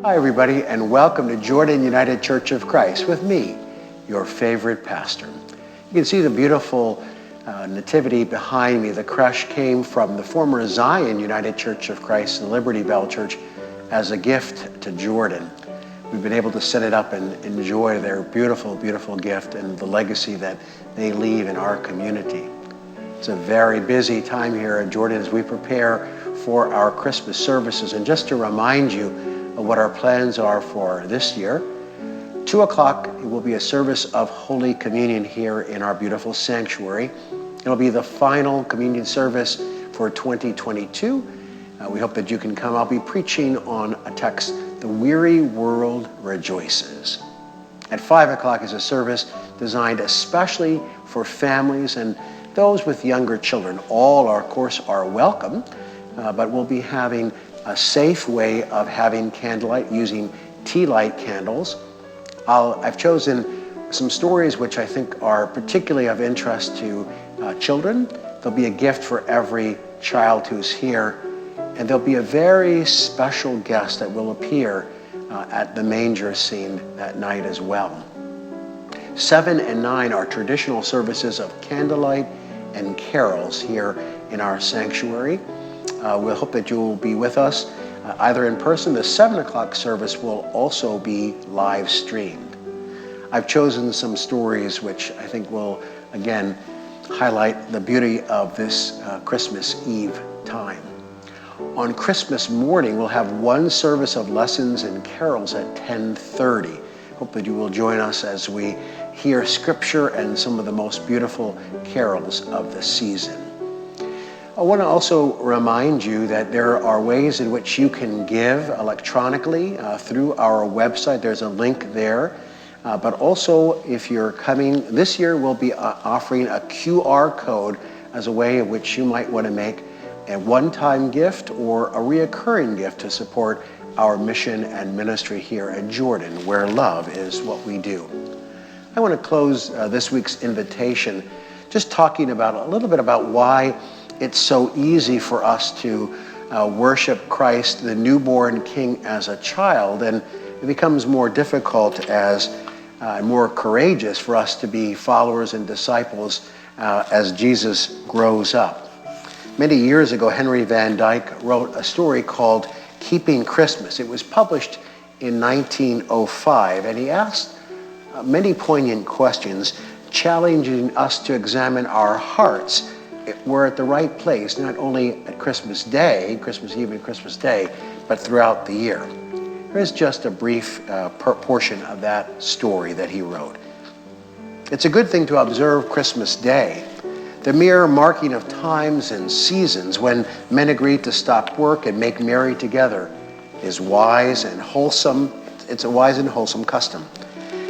Hi, everybody, and welcome to Jordan United Church of Christ with me, your favorite pastor. You can see the beautiful nativity behind me. The creche came from the former Zion United Church of Christ and Liberty Bell Church as a gift to Jordan. We've been able to set it up and enjoy their beautiful, beautiful gift and the legacy that they leave in our community. It's a very busy time here at Jordan as we prepare for our Christmas services. And just to remind you of what our plans are for this year, 2 o'clock it will be a service of Holy Communion here in our beautiful sanctuary. It'll be the final communion service for 2022. We hope that you can come. I'll be preaching on a text, "The Weary World Rejoices." At 5 o'clock is a service designed especially for families and those with younger children. All, of course, are welcome, but we'll be having a safe way of having candlelight using tea light candles. I've chosen some stories which I think are particularly of interest to children. There'll be a gift for every child who's here, and there'll be a very special guest that will appear at the manger scene that night as well. 7 and 9 are traditional services of candlelight and carols here in our sanctuary. We'll hope that you'll be with us either in person. The 7 o'clock service will also be live streamed. I've chosen some stories which I think will, again, highlight the beauty of this Christmas Eve time. On Christmas morning, we'll have one service of lessons and carols at 10:30. Hope that you will join us as we hear scripture and some of the most beautiful carols of the season. I want to also remind you that there are ways in which you can give electronically through our website. There's a link there. But also, if you're coming, this year we'll be offering a QR code as a way in which you might want to make a one-time gift or a reoccurring gift to support our mission and ministry here at Jordan, where love is what we do. I want to close this week's invitation just talking about a little bit about why it's so easy for us to worship Christ, the newborn King, as a child, and it becomes more difficult as more courageous for us to be followers and disciples as Jesus grows up. Many years ago, Henry Van Dyke wrote a story called Keeping Christmas. It was published in 1905, and he asked many poignant questions, challenging us to examine our hearts. We're at the right place, not only at Christmas Day, Christmas Eve and Christmas Day, but throughout the year. Here's just a brief portion of that story that he wrote. It's a good thing to observe Christmas Day, the mere marking of times and seasons when men agree to stop work and make merry together is wise and wholesome. It's a wise and wholesome custom.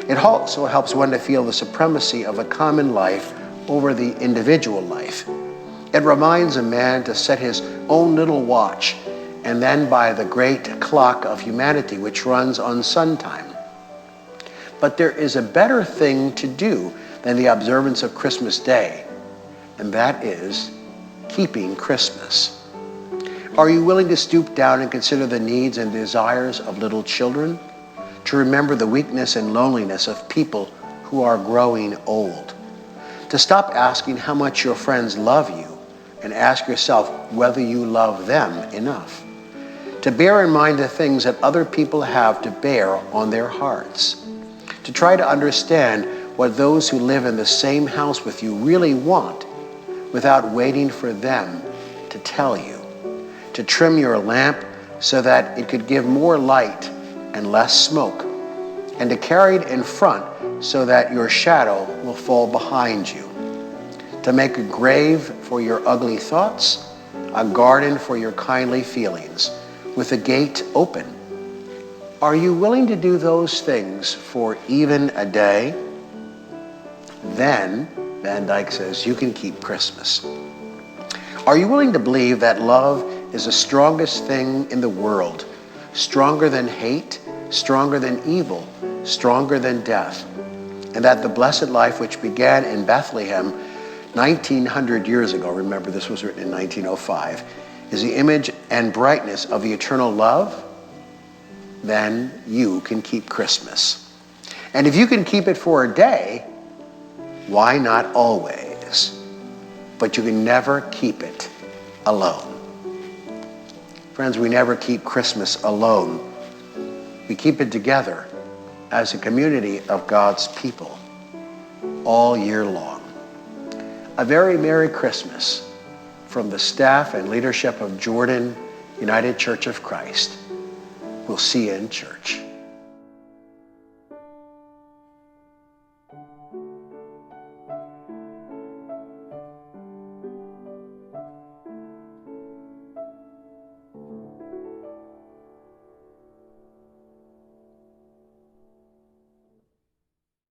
It also helps one to feel the supremacy of a common life over the individual life. It reminds a man to set his own little watch and then by the great clock of humanity which runs on sun time. But there is a better thing to do than the observance of Christmas Day, and that is keeping Christmas. Are you willing to stoop down and consider the needs and desires of little children? To remember the weakness and loneliness of people who are growing old? To stop asking how much your friends love you and ask yourself whether you love them enough? To bear in mind the things that other people have to bear on their hearts? To try to understand what those who live in the same house with you really want without waiting for them to tell you? To trim your lamp so that it could give more light and less smoke, and to carry it in front so that your shadow will fall behind you? To make a grave for your ugly thoughts, a garden for your kindly feelings, with a gate open? Are you willing to do those things for even a day? Then, Van Dyke says, you can keep Christmas. Are you willing to believe that love is the strongest thing in the world, stronger than hate, stronger than evil, stronger than death, and that the blessed life which began in Bethlehem 1900 years ago, remember this was written in 1905, is the image and brightness of the eternal love? then you can keep Christmas. And if you can keep it for a day, why not always? But you can never keep it alone. Friends, we never keep Christmas alone. We keep it together as a community of God's people all year long. A very Merry Christmas from the staff and leadership of Jordan United Church of Christ. We'll see you in church.